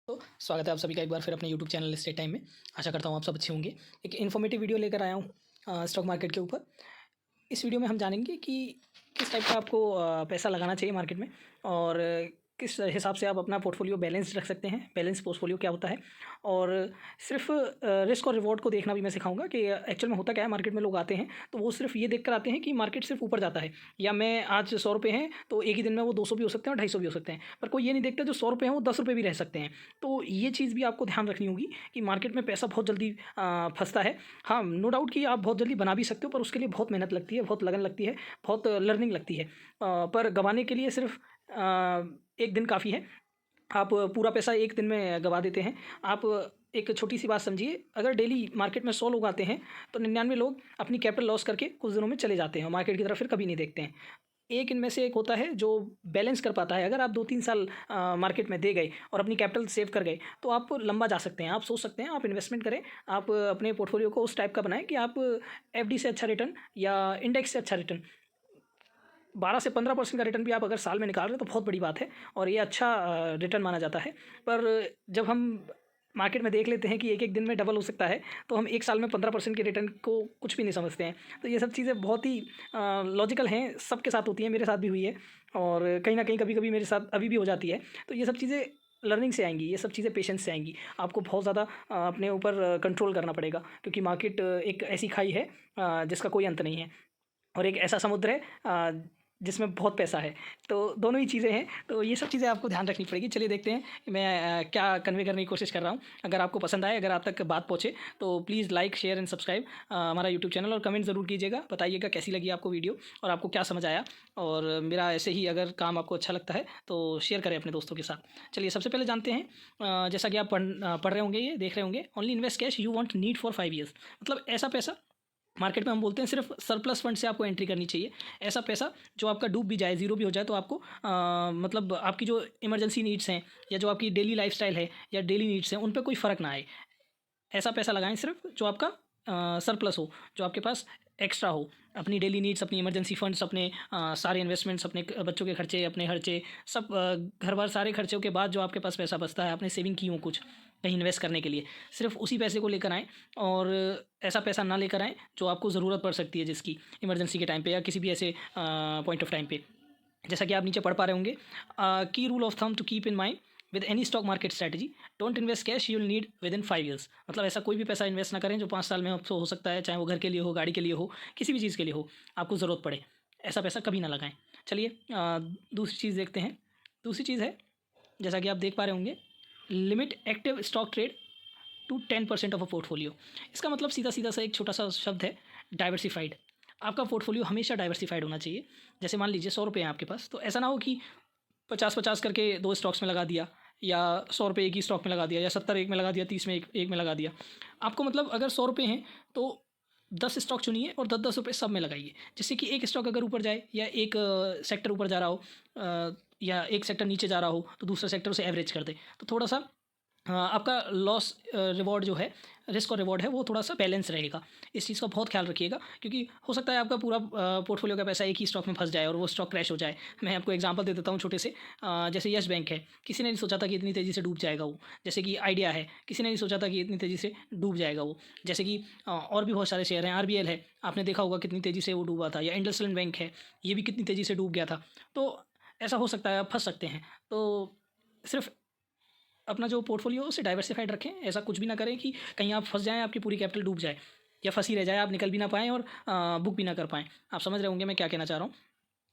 तो स्वागत है आप सभी का एक बार फिर अपने यूट्यूब चैनल स्टेट टाइम में। आशा करता हूँ आप सब अच्छे होंगे। एक इन्फॉर्मेटिव वीडियो लेकर आया हूँ स्टॉक मार्केट के ऊपर। इस वीडियो में हम जानेंगे कि किस टाइप का आपको पैसा लगाना चाहिए मार्केट में और किस हिसाब से आप अपना पोर्टफोलियो बैलेंस रख सकते हैं। बैलेंस पोर्टफोलियो क्या होता है और सिर्फ रिस्क और रिवॉर्ड को देखना भी मैं सिखाऊंगा कि एक्चुअल में होता क्या है। मार्केट में लोग आते हैं तो वो सिर्फ ये देख कर आते हैं कि मार्केट सिर्फ ऊपर जाता है, या मैं आज 100 रुपये हैं तो एक ही दिन में वो 200 भी हो सकते हैं और 250 भी हो सकते हैं, पर कोई ये नहीं देखता जो 100 रुपये हैं वो 10 रुपये भी रह सकते हैं। तो ये चीज़ भी आपको ध्यान रखनी होगी कि मार्केट में पैसा बहुत जल्दी फंसता है। हाँ, नो डाउट कि आप बहुत जल्दी बना भी सकते हो, पर उसके लिए बहुत मेहनत लगती है, बहुत लगन लगती है, बहुत लर्निंग लगती है। पर गंवाने के लिए सिर्फ एक दिन काफ़ी है। आप पूरा पैसा एक दिन में गंवा देते हैं। आप एक छोटी सी बात समझिए, अगर डेली मार्केट में 100 लोग आते हैं तो 99 लोग अपनी कैपिटल लॉस करके कुछ दिनों में चले जाते हैं और मार्केट की तरफ फिर कभी नहीं देखते हैं। एक इनमें से एक होता है जो बैलेंस कर पाता है। अगर आप 2-3 साल मार्केट में दे गए और अपनी कैपिटल सेव कर गए तो आप लंबा जा सकते हैं। आप सोच सकते हैं, आप इन्वेस्टमेंट करें, आप अपने पोर्टफोलियो को उस टाइप का बनाएं कि आप एफडी से अच्छा रिटर्न या इंडेक्स से अच्छा रिटर्न, 12 से 15% का रिटर्न भी आप अगर साल में निकाल रहे हैं तो बहुत बड़ी बात है और ये अच्छा रिटर्न माना जाता है। पर जब हम मार्केट में देख लेते हैं कि एक एक दिन में डबल हो सकता है तो हम एक साल में 15% के रिटर्न को कुछ भी नहीं समझते हैं। तो ये सब चीज़ें बहुत ही लॉजिकल हैं, सबके साथ होती हैं, मेरे साथ भी हुई है और कहीं ना कहीं कभी कभी मेरे साथ अभी भी हो जाती है। तो ये सब चीज़ें लर्निंग से आएंगी, ये सब चीज़ें पेशेंस से आएंगी। आपको बहुत ज़्यादा अपने ऊपर कंट्रोल करना पड़ेगा क्योंकि मार्केट एक ऐसी खाई है जिसका कोई अंत नहीं है और एक ऐसा समुद्र है जिसमें बहुत पैसा है। तो दोनों ही चीज़ें हैं, तो ये सब चीज़ें आपको ध्यान रखनी पड़ेगी। चलिए देखते हैं कि मैं क्या कन्वे करने की कोशिश कर रहा हूँ। अगर आपको पसंद आए, अगर आप तक बात पहुँचे तो please like share and subscribe हमारा यूट्यूब चैनल और कमेंट ज़रूर कीजिएगा। बताइएगा कैसी लगी आपको वीडियो और आपको क्या समझ आया, और मेरा ऐसे ही अगर काम आपको अच्छा लगता है तो शेयर करें अपने दोस्तों के साथ। चलिए सबसे पहले जानते हैं, जैसा कि आप पढ़ रहे होंगे, ये देख रहे होंगे, only invest cash you want need for 5 years. मतलब ऐसा पैसा, मार्केट में हम बोलते हैं सिर्फ सरप्लस फंड से आपको एंट्री करनी चाहिए। ऐसा पैसा जो आपका डूब भी जाए, ज़ीरो भी हो जाए, तो आपको मतलब आपकी जो इमरजेंसी नीड्स हैं या जो आपकी डेली लाइफस्टाइल है या डेली नीड्स हैं उन पे कोई फ़र्क ना आए। ऐसा पैसा लगाएं सिर्फ जो आपका सरप्लस हो, जो आपके पास एक्स्ट्रा हो। अपनी डेली नीड्स, अपनी इमरजेंसी फंड्स, अपने सारे इन्वेस्टमेंट्स, अपने बच्चों के खर्चे, अपने खर्चे, सब घर बार सारे खर्चों के बाद जो आपके पास पैसा बचता है, आपने सेविंग की हो कुछ कहीं इन्वेस्ट करने के लिए, सिर्फ उसी पैसे को लेकर आएँ। और ऐसा पैसा ना लेकर आएँ जो आपको ज़रूरत पड़ सकती है, जिसकी इमरजेंसी के टाइम पे या किसी भी ऐसे पॉइंट ऑफ टाइम पे। जैसा कि आप नीचे पढ़ पा रहे होंगे, key rule of thumb to keep in mind with any stock market strategy, don't invest cash you will need within 5 years. मतलब ऐसा कोई भी पैसा इन्वेस्ट ना करें जो 5 साल में आपको हो सकता है, चाहे वो घर के लिए हो, गाड़ी के लिए हो, किसी भी चीज़ के लिए हो, आपको ज़रूरत पड़े। ऐसा पैसा कभी ना लगाएं। चलिए दूसरी चीज़ देखते हैं। दूसरी चीज़ है, जैसा कि आप देख पा रहे होंगे, limit active stock trade to 10% of a portfolio. इसका मतलब सीधा सीधा सा एक छोटा सा शब्द है, डाइवर्सिफाइड। आपका पोर्टफोलियो हमेशा डाइवर्सिफाइड होना चाहिए। जैसे मान लीजिए 100 रुपये हैं आपके पास, तो ऐसा ना हो कि 50-50 करके 2 स्टॉक्स में लगा दिया, या 100 रुपये एक ही स्टॉक में लगा दिया, या 70 एक में लगा दिया, 30 में एक में लगा दिया। आपको मतलब अगर 100 रुपये हैं तो 10 स्टॉक चुनिए और 10-10 रुपये सब में लगाइए, जिससे कि एक स्टॉक अगर ऊपर जाए या एक सेक्टर ऊपर जा रहा हो, या एक सेक्टर नीचे जा रहा हो, तो दूसरा सेक्टर उसे एवरेज कर दे, तो थोड़ा सा आपका लॉस रिवॉर्ड जो है, रिस्क और रिवॉर्ड है, वो थोड़ा सा बैलेंस रहेगा। इस चीज़ का बहुत ख्याल रखिएगा क्योंकि हो सकता है आपका पूरा पोर्टफोलियो का पैसा एक ही स्टॉक में फंस जाए और वो स्टॉक क्रैश हो जाए। मैं आपको एग्जांपल दे देता हूँ छोटे से। जैसे यस बैंक है, किसी ने नहीं सोचा था कि इतनी तेज़ी से डूब जाएगा वो। जैसे कि आइडिया है, किसी ने नहीं सोचा था कि इतनी तेज़ी से डूब जाएगा वो। जैसे कि और भी बहुत सारे शेयर हैं, आरबीएल है, आपने देखा होगा कितनी तेज़ी से वो डूबा था, या इंडसइंड बैंक है, ये भी कितनी तेज़ी से डूब गया था। तो ऐसा हो सकता है, आप फंस सकते हैं। तो सिर्फ अपना जो पोर्टफोलियो है उसे डाइवर्सिफाइड रखें। ऐसा कुछ भी ना करें कि कहीं आप फंस जाएँ, आपकी पूरी कैपिटल डूब जाए या फंसी रह जाए, आप निकल भी ना पाएँ और बुक भी ना कर पाएँ। आप समझ रहे होंगे मैं क्या कहना चाह रहा हूँ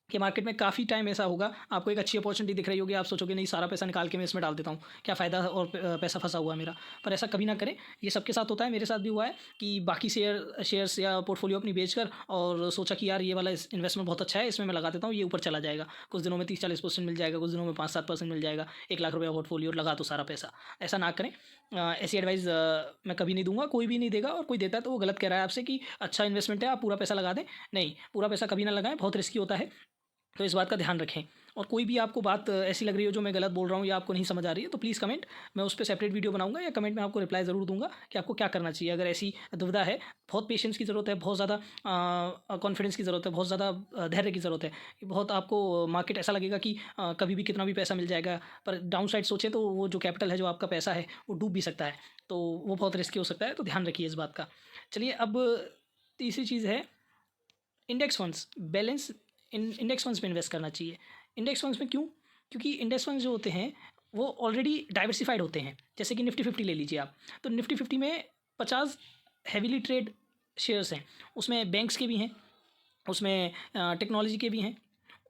कि मार्केट में काफ़ी टाइम ऐसा होगा, आपको एक अच्छी अपॉर्चुनिटी दिख रही होगी, आप सोचोगे नहीं सारा पैसा निकाल के मैं इसमें डाल देता हूँ, क्या फ़ायदा और पैसा फंसा हुआ है मेरा। पर ऐसा कभी ना करें। ये सबके साथ होता है, मेरे साथ भी हुआ है कि बाकी शेयर्स या पोर्टफोलियो अपनी बेचकर और सोचा कि यार ये वाला इन्वेस्टमेंट बहुत अच्छा है, इसमें मैं लगा देता हूँ, ये ऊपर चला जाएगा, कुछ दिनों में 30-40% मिल जाएगा, कुछ दिनों में 5-7% मिल जाएगा, 1 लाख रुपये पोर्टफोलियो लगा तो सारा पैसा। ऐसा ना करें। ऐसी एडवाइस मैं कभी नहीं दूंगा, कोई भी नहीं देगा, और कोई देता है तो वो गलत कह रहा है आपसे कि अच्छा इन्वेस्टमेंट है, आप पूरा पैसा लगा दें। नहीं, पूरा पैसा कभी ना लगाएं, बहुत रिस्की होता है, तो इस बात का ध्यान रखें। और कोई भी आपको बात ऐसी लग रही हो जो मैं गलत बोल रहा हूँ या आपको नहीं समझ आ रही है तो प्लीज़ कमेंट, मैं उस पर सेपरेट वीडियो बनाऊंगा या कमेंट में आपको रिप्लाई ज़रूर दूंगा कि आपको क्या करना चाहिए। अगर ऐसी दुविधा है, बहुत पेशेंस की ज़रूरत है, बहुत ज़्यादा कॉन्फिडेंस की ज़रूरत है, बहुत ज़्यादा धैर्य की ज़रूरत है। बहुत आपको मार्केट ऐसा लगेगा कि कभी भी कितना भी पैसा मिल जाएगा, पर डाउन साइड सोचें तो वो जो कैपिटल है, जो आपका पैसा है, वो डूब भी सकता है, तो वो बहुत रिस्की हो सकता है, तो ध्यान रखिए इस बात का। चलिए, अब तीसरी चीज़ है index funds. Balance index funds में इन्वेस्ट करना चाहिए। इंडेक्स फंड्स में क्यों? क्योंकि इंडेक्स फंड्स जो होते हैं वो ऑलरेडी डाइवर्सिफाइड होते हैं। जैसे कि निफ्टी 50 ले लीजिए आप, तो निफ्टी 50 में 50 हैवीली ट्रेड शेयर्स हैं। उसमें बैंक्स के भी हैं, उसमें टेक्नोलॉजी के भी हैं,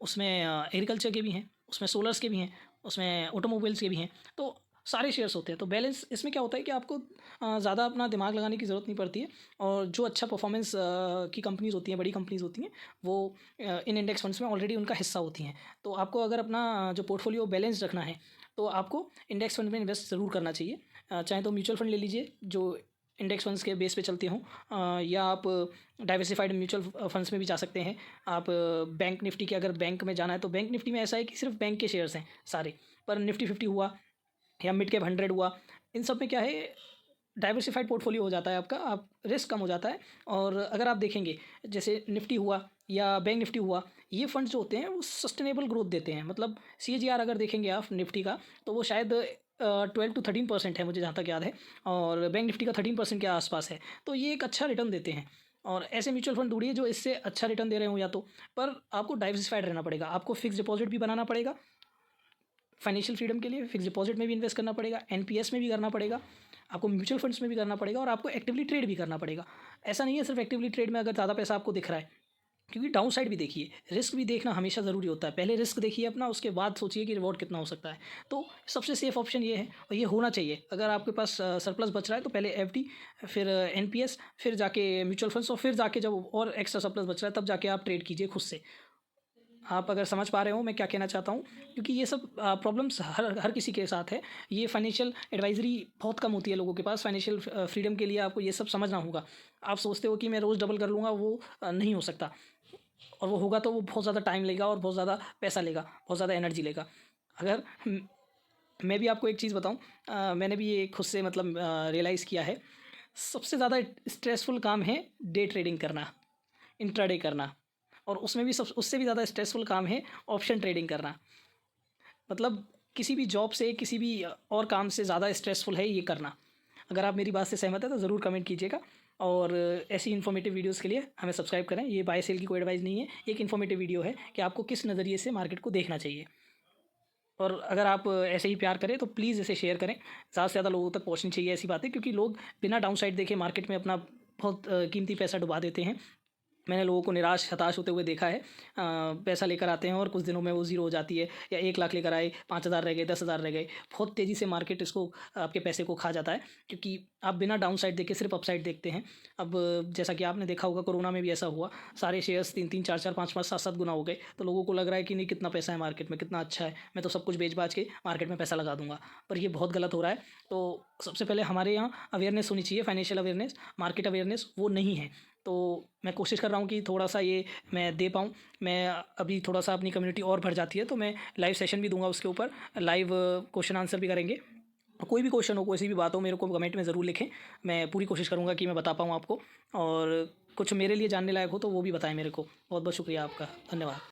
उसमें एग्रीकल्चर के भी हैं, उसमें सोलर्स के भी हैं, उसमें ऑटोमोबाइल्स के भी हैं। तो सारे शेयर्स होते हैं। तो बैलेंस इसमें क्या होता है कि आपको ज़्यादा अपना दिमाग लगाने की ज़रूरत नहीं पड़ती है, और जो अच्छा परफॉर्मेंस की कंपनीज़ होती हैं, बड़ी कंपनीज़ होती हैं, वो इन इंडेक्स फंड्स में ऑलरेडी उनका हिस्सा होती हैं। तो आपको अगर अपना जो पोर्टफोलियो बैलेंस रखना है तो आपको इंडेक्स फंड में इन्वेस्ट ज़रूर करना चाहिए। चाहे तो म्यूचुअल फंड ले लीजिए जो इंडेक्स फंड्स के बेस पे चलते हों, या आप डाइवर्सिफाइड म्यूचुअल फंड्स में भी जा सकते हैं। आप बैंक निफ्टी के, अगर बैंक में जाना है तो बैंक निफ्टी में ऐसा है कि सिर्फ बैंक के शेयर्स हैं सारे, पर निफ्टी 50 हुआ या मिड कैप 100 हुआ, इन सब में क्या है, डाइवर्सिफाइड पोर्टफोलियो हो जाता है आपका, आप रिस्क कम हो जाता है। और अगर आप देखेंगे जैसे निफ्टी हुआ या बैंक निफ्टी हुआ, ये फंड्स जो होते हैं वो सस्टेनेबल ग्रोथ देते हैं। मतलब CAGR अगर देखेंगे आप निफ्टी का, तो वो शायद 12 to 13% है, मुझे जहाँ तक याद है, और बैंक निफ्टी का 13% के आसपास है। तो ये एक अच्छा रिटर्न देते हैं। और ऐसे म्यूचुअल फंड ढूंढिए जो इससे अच्छा रिटर्न दे रहे हो, या तो पर आपको डाइवर्सिफाइड रहना पड़ेगा। आपको फिक्स डिपॉजिट भी बनाना पड़ेगा फाइनेंशियल फ्रीडम के लिए, फिक्स डिपॉजिट में भी इन्वेस्ट करना पड़ेगा, NPS में भी करना पड़ेगा, आपको म्यूचुअल फंड्स में भी करना पड़ेगा, और आपको एक्टिवली ट्रेड भी करना पड़ेगा। ऐसा नहीं है सिर्फ एक्टिवली ट्रेड में अगर ज़्यादा पैसा आपको दिख रहा है, क्योंकि डाउन साइड भी देखिए, रिस्क भी देखना हमेशा ज़रूरी होता है। पहले रिस्क देखिए अपना, उसके बाद सोचिए कि रिवॉर्ड कितना हो सकता है। तो सबसे सेफ ऑप्शन ये है, और ये होना चाहिए। अगर आपके पास सरप्लस बच रहा है तो पहले FD, फिर NPS, फिर जाके म्यूचुअल फंड्स, और फिर जाके जब और एक्स्ट्रा सरप्लस बच रहा है तब जाके आप ट्रेड कीजिए खुद से। आप अगर समझ पा रहे हो मैं क्या कहना चाहता हूँ, क्योंकि ये सब प्रॉब्लम्स हर हर किसी के साथ है। ये फाइनेंशियल एडवाइजरी बहुत कम होती है लोगों के पास। फाइनेंशियल फ्रीडम के लिए आपको ये सब समझना होगा। आप सोचते हो कि मैं रोज़ डबल कर लूँगा, वो नहीं हो सकता, और वो होगा तो वो बहुत ज़्यादा टाइम लेगा और बहुत ज़्यादा पैसा लेगा, बहुत ज़्यादा एनर्जी लेगा। अगर मैं भी आपको एक चीज़ बताऊँ, मैंने भी ये खुद से मतलब रियलाइज़ किया है, सबसे ज़्यादा स्ट्रेसफुल काम है डे ट्रेडिंग करना, इंट्राडे करना, और उसमें भी सब उससे भी ज़्यादा स्ट्रेसफुल काम है ऑप्शन ट्रेडिंग करना। मतलब किसी भी जॉब से, किसी भी और काम से ज़्यादा स्ट्रेसफुल है ये करना। अगर आप मेरी बात से सहमत हैं तो ज़रूर कमेंट कीजिएगा, और ऐसी इन्फॉर्मेटिव वीडियोज़ के लिए हमें सब्सक्राइब करें। ये बाय सेल की कोई एडवाइस नहीं है, एक इन्फॉर्मेटिव वीडियो है कि आपको किस नज़रिए से मार्केट को देखना चाहिए। और अगर आप ऐसे ही प्यार करें तो प्लीज़ इसे शेयर करें, ज़्यादा से ज़्यादा लोगों तक पहुंचनी चाहिए ऐसी बातें, क्योंकि लोग बिना डाउन साइड देखे मार्केट में अपना बहुत कीमती पैसा डुबा देते हैं। मैंने लोगों को निराश, हताश होते हुए देखा है। पैसा लेकर आते हैं और कुछ दिनों में वो ज़ीरो हो जाती है, या 1 लाख लेकर आए, 5,000 रह गए, 10,000 रह गए। बहुत तेज़ी से मार्केट इसको, आपके पैसे को खा जाता है, क्योंकि आप बिना डाउन साइड देखे सिर्फ अप साइड देखते हैं। अब जैसा कि आपने देखा होगा, कोरोना में भी ऐसा हुआ, सारे शेयर्स 3-3, 4-4, 5-5, 7-7 गुना हो गए। तो लोगों को लग रहा है कि नहीं, कितना पैसा है मार्केट में, कितना अच्छा है, मैं तो सब कुछ बेच बाच के मार्केट में पैसा लगा दूंगा। पर ये बहुत गलत हो रहा है। तो सबसे पहले हमारे यहाँ अवेयरनेस होनी चाहिए, फाइनेंशियल अवेयरनेस, मार्केट अवेयरनेस, वो नहीं है। तो मैं कोशिश कर रहा हूँ कि थोड़ा सा ये मैं दे पाऊँ। मैं अभी थोड़ा सा, अपनी कम्युनिटी और बढ़ जाती है तो मैं लाइव सेशन भी दूंगा, उसके ऊपर लाइव क्वेश्चन आंसर भी करेंगे। कोई भी क्वेश्चन हो, कोई भी बात हो, मेरे को कमेंट में ज़रूर लिखें। मैं पूरी कोशिश करूँगा कि मैं बता पाऊँ आपको, और कुछ मेरे लिए जानने लायक हो तो वो भी बताएं मेरे को। बहुत बहुत शुक्रिया आपका, धन्यवाद।